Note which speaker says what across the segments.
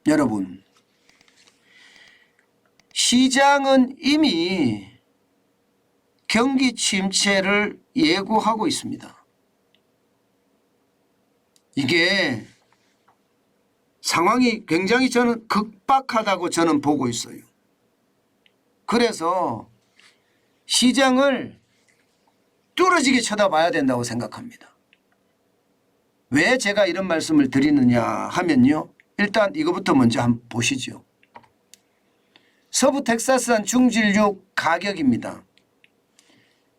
Speaker 1: 여러분, 시장은 이미 경기 침체를 예고하고 있습니다. 이게 상황이 굉장히 저는 급박하다고 저는 보고 있어요. 그래서 시장을 뚫어지게 쳐다봐야 된다고 생각합니다. 왜 제가 이런 말씀을 드리느냐 하면요. 일단 이거부터 먼저 한번 보시죠. 서부 텍사스산 중진류 가격입니다.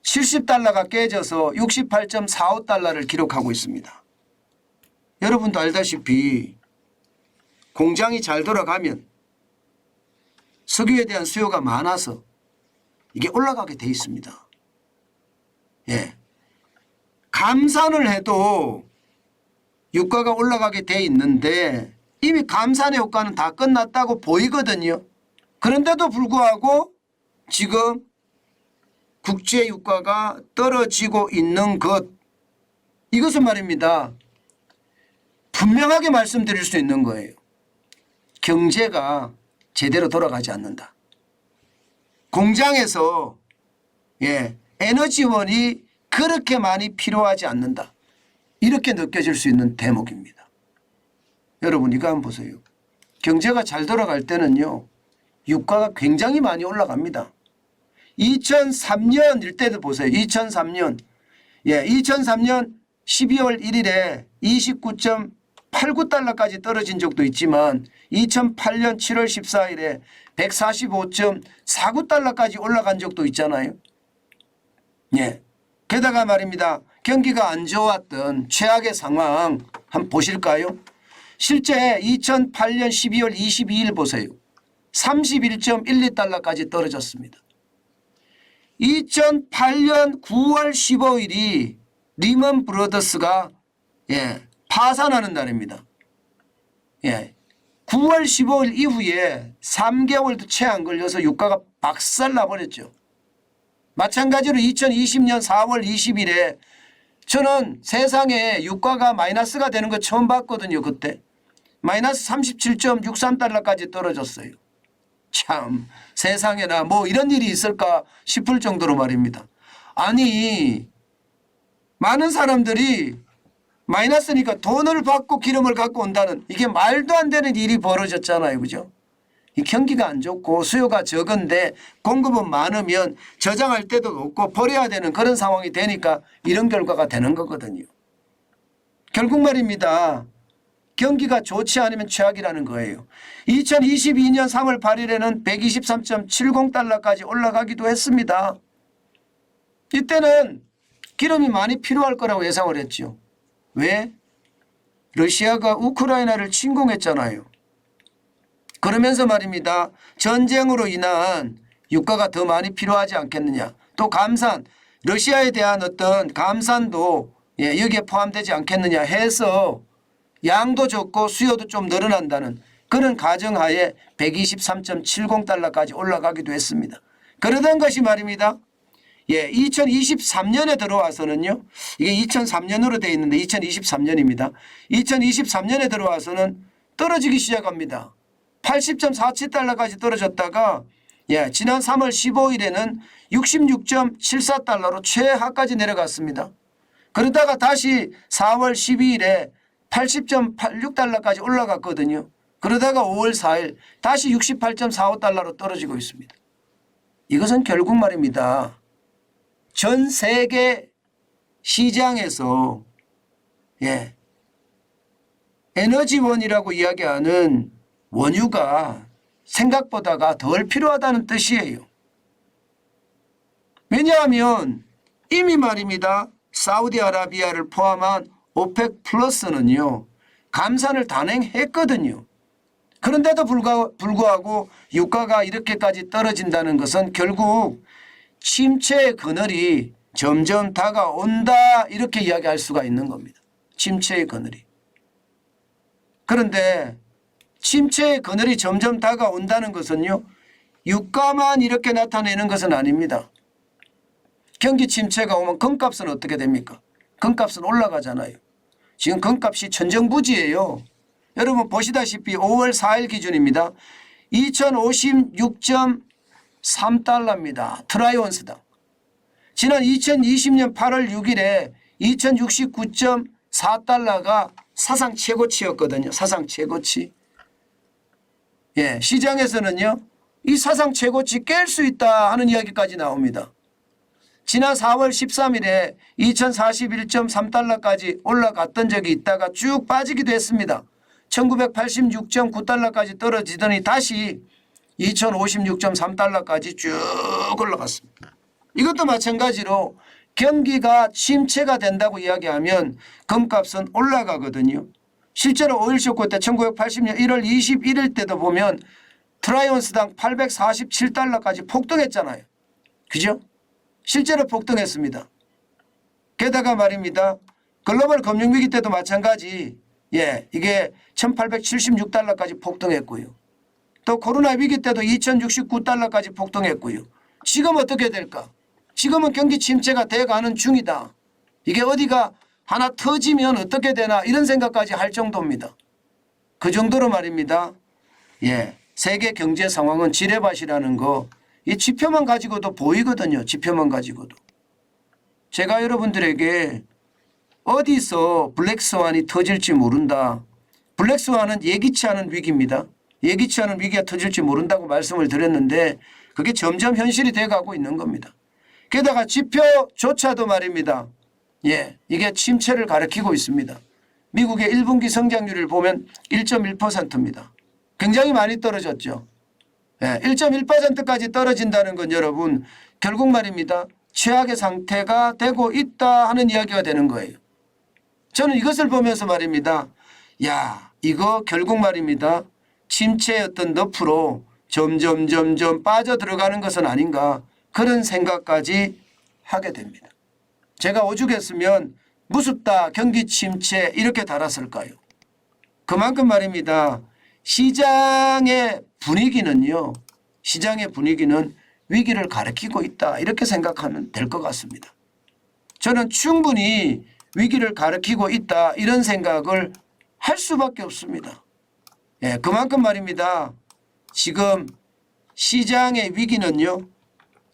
Speaker 1: 70달러가 깨져서 68.45달러를 기록하고 있습니다. 여러분도 알다시피 공장이 잘 돌아가면 석유에 대한 수요가 많아서 이게 올라가게 돼 있습니다. 예. 감산을 해도 유가가 올라가게 돼 있는데 이미 감산의 효과는 다 끝났다고 보이거든요. 그런데도 불구하고 지금 국제 유가가 떨어지고 있는 것, 이것은 말입니다. 분명하게 말씀드릴 수 있는 거예요. 경제가 제대로 돌아가지 않는다. 공장에서 에너지원이 그렇게 많이 필요하지 않는다. 이렇게 느껴질 수 있는 대목입니다. 여러분 이거 한번 보세요. 경제가 잘 돌아갈 때는요. 유가가 굉장히 많이 올라갑니다. 2003년일 때도 보세요. 2003년 12월 1일에 29.89달러까지 떨어진 적도 있지만 2008년 7월 14일에 145.49달러까지 올라간 적도 있잖아요. 예. 게다가 말입니다. 경기가 안 좋았던 최악의 상황 한번 보실까요? 실제 2008년 12월 22일 보세요. 31.12달러까지 떨어졌습니다. 2008년 9월 15일이 리먼 브러더스가 파산하는 날입니다. 9월 15일 이후에 3개월도 채 안 걸려서 유가가 박살나버렸죠. 마찬가지로 2020년 4월 20일에 저는 세상에 유가가 마이너스가 되는 거 처음 봤거든요. 그때 마이너스 37.63달러까지 떨어졌어요. 참 세상에나 뭐 이런 일이 있을까 싶을 정도로 말입니다. 아니 많은 사람들이 마이너스니까 돈을 받고 기름을 갖고 온다는 이게 말도 안 되는 일이 벌어졌잖아요. 그죠? 이 경기가 안 좋고 수요가 적은데 공급은 많으면 저장할 때도 없고 버려야 되는 그런 상황이 되니까 이런 결과가 되는 거거든요. 결국 말입니다. 경기가 좋지 않으면 최악이라는 거예요. 2022년 3월 8일에는 123.70달러까지 올라가기도 했습니다. 이때는 기름이 많이 필요할 거라고 예상을 했죠. 왜? 러시아가 우크라이나를 침공했잖아요. 그러면서 말입니다. 전쟁으로 인한 유가가 더 많이 필요하지 않겠느냐. 또 감산, 러시아에 대한 어떤 감산도 여기에 포함되지 않겠느냐 해서 양도 적고 수요도 좀 늘어난다는 그런 가정하에 123.70달러까지 올라가기도 했습니다. 그러던 것이 말입니다. 2023년에 들어와서는요. 이게 2003년으로 되어 있는데 2023년입니다. 2023년에 들어와서는 떨어지기 시작합니다. 80.47달러까지 떨어졌다가 지난 3월 15일에는 66.74달러로 최하까지 내려갔습니다. 그러다가 다시 4월 12일에 80.86달러까지 올라갔거든요. 그러다가 5월 4일 다시 68.45달러로 떨어지고 있습니다. 이것은 결국 말입니다. 전 세계 시장에서 에너지원이라고 이야기하는 원유가 생각보다가 덜 필요하다는 뜻이에요. 왜냐하면 이미 말입니다. 사우디아라비아를 포함한 오펙 플러스는요. 감산을 단행했거든요. 그런데도 불구하고 유가가 이렇게까지 떨어진다는 것은 결국 침체의 그늘이 점점 다가온다 이렇게 이야기할 수가 있는 겁니다. 침체의 그늘이. 그런데 침체의 그늘이 점점 다가온다는 것은요. 유가만 이렇게 나타내는 것은 아닙니다. 경기 침체가 오면 금값은 어떻게 됩니까? 금값은 올라가잖아요. 지금 금값이 천정부지예요. 여러분 보시다시피 5월 4일 기준입니다. 2056.3달러입니다. 트라이온스당. 지난 2020년 8월 6일에 2069.4달러가 사상 최고치였거든요. 사상 최고치. 예, 시장에서는요. 이 사상 최고치 깰 수 있다 하는 이야기까지 나옵니다. 지난 4월 13일에 2041.3달러까지 올라갔던 적이 있다가 쭉 빠지기도 했습니다. 1986.9달러까지 떨어지더니 다시 2056.3달러까지 쭉 올라갔습니다. 이것도 마찬가지로 경기가 침체가 된다고 이야기하면 금값은 올라가거든요. 실제로 오일 쇼크 때 1980년 1월 21일 때도 보면 트라이온스당 847달러까지 폭등했잖아요. 그죠? 실제로 폭등했습니다. 게다가 말입니다. 글로벌 금융위기 때도 마찬가지. 예, 이게 1876달러까지 폭등했고요. 또 코로나 위기 때도 2069달러까지 폭등했고요. 지금 어떻게 될까? 지금은 경기 침체가 돼가는 중이다. 이게 어디가 하나 터지면 어떻게 되나 이런 생각까지 할 정도입니다. 그 정도로 말입니다. 예, 세계 경제 상황은 지뢰밭이라는 거 이 지표만 가지고도 보이거든요. 지표만 가지고도. 제가 여러분들에게 어디서 블랙스완이 터질지 모른다. 블랙스완은 예기치 않은 위기입니다. 예기치 않은 위기가 터질지 모른다고 말씀을 드렸는데 그게 점점 현실이 돼가고 있는 겁니다. 게다가 지표조차도 말입니다. 예, 이게 침체를 가리키고 있습니다. 미국의 1분기 성장률을 보면 1.1%입니다. 굉장히 많이 떨어졌죠. 예, 1.1%까지 떨어진다는 건 여러분 결국 말입니다. 최악의 상태가 되고 있다 하는 이야기가 되는 거예요. 저는 이것을 보면서 말입니다. 야, 이거 결국 말입니다. 침체의 어떤 늪으로 점점 빠져들어가는 것은 아닌가 그런 생각까지 하게 됩니다. 제가 오죽했으면 무섭다 경기 침체 이렇게 달았을까요? 그만큼 말입니다. 시장의 분위기는요. 시장의 분위기는 위기를 가리키고 있다 이렇게 생각하면 될 것 같습니다. 저는 충분히 위기를 가리키고 있다 이런 생각을 할 수밖에 없습니다. 예, 그만큼 말입니다. 지금 시장의 위기는요.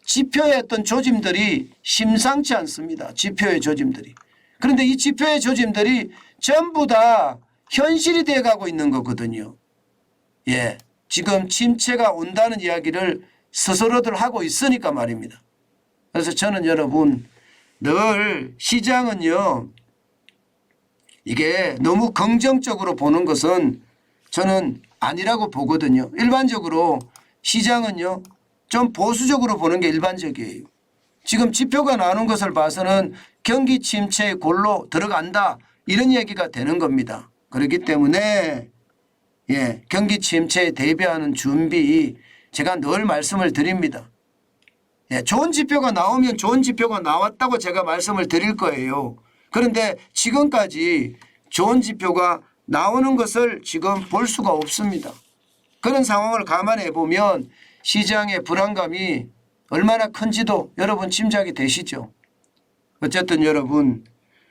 Speaker 1: 지표의 어떤 조짐들이 심상치 않습니다. 지표의 조짐들이. 그런데 이 지표의 조짐들이 전부 다 현실이 돼가고 있는 거거든요. 예, 지금 침체가 온다는 이야기를 스스로들 하고 있으니까 말입니다. 그래서 저는 여러분 늘 시장은요. 이게 너무 긍정적으로 보는 것은 저는 아니라고 보거든요. 일반적으로 시장은요. 좀 보수적으로 보는 게 일반적이에요. 지금 지표가 나오는 것을 봐서는 경기 침체의 골로 들어간다 이런 얘기가 되는 겁니다. 그렇기 때문에 예, 경기 침체에 대비하는 준비 제가 늘 말씀을 드립니다. 예, 좋은 지표가 나오면 좋은 지표가 나왔다고 제가 말씀을 드릴 거예요. 그런데 지금까지 좋은 지표가 나오는 것을 지금 볼 수가 없습니다. 그런 상황을 감안해 보면 시장의 불안감이 얼마나 큰지도 여러분 짐작이 되시죠. 어쨌든 여러분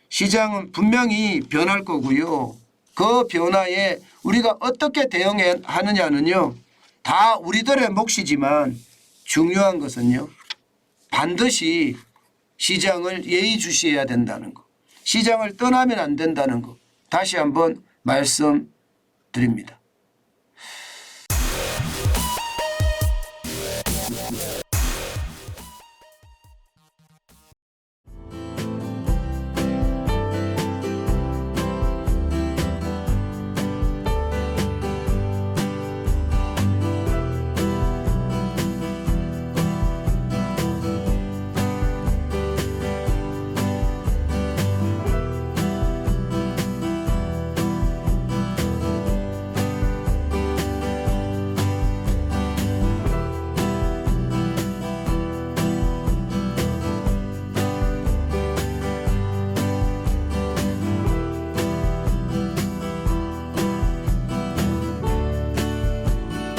Speaker 1: 시장은 분명히 변할 거고요. 그 변화에 우리가 어떻게 대응하느냐는요. 다 우리들의 몫이지만 중요한 것은요. 반드시 시장을 예의주시해야 된다는 것. 시장을 떠나면 안 된다는 것. 다시 한번 말씀드립니다.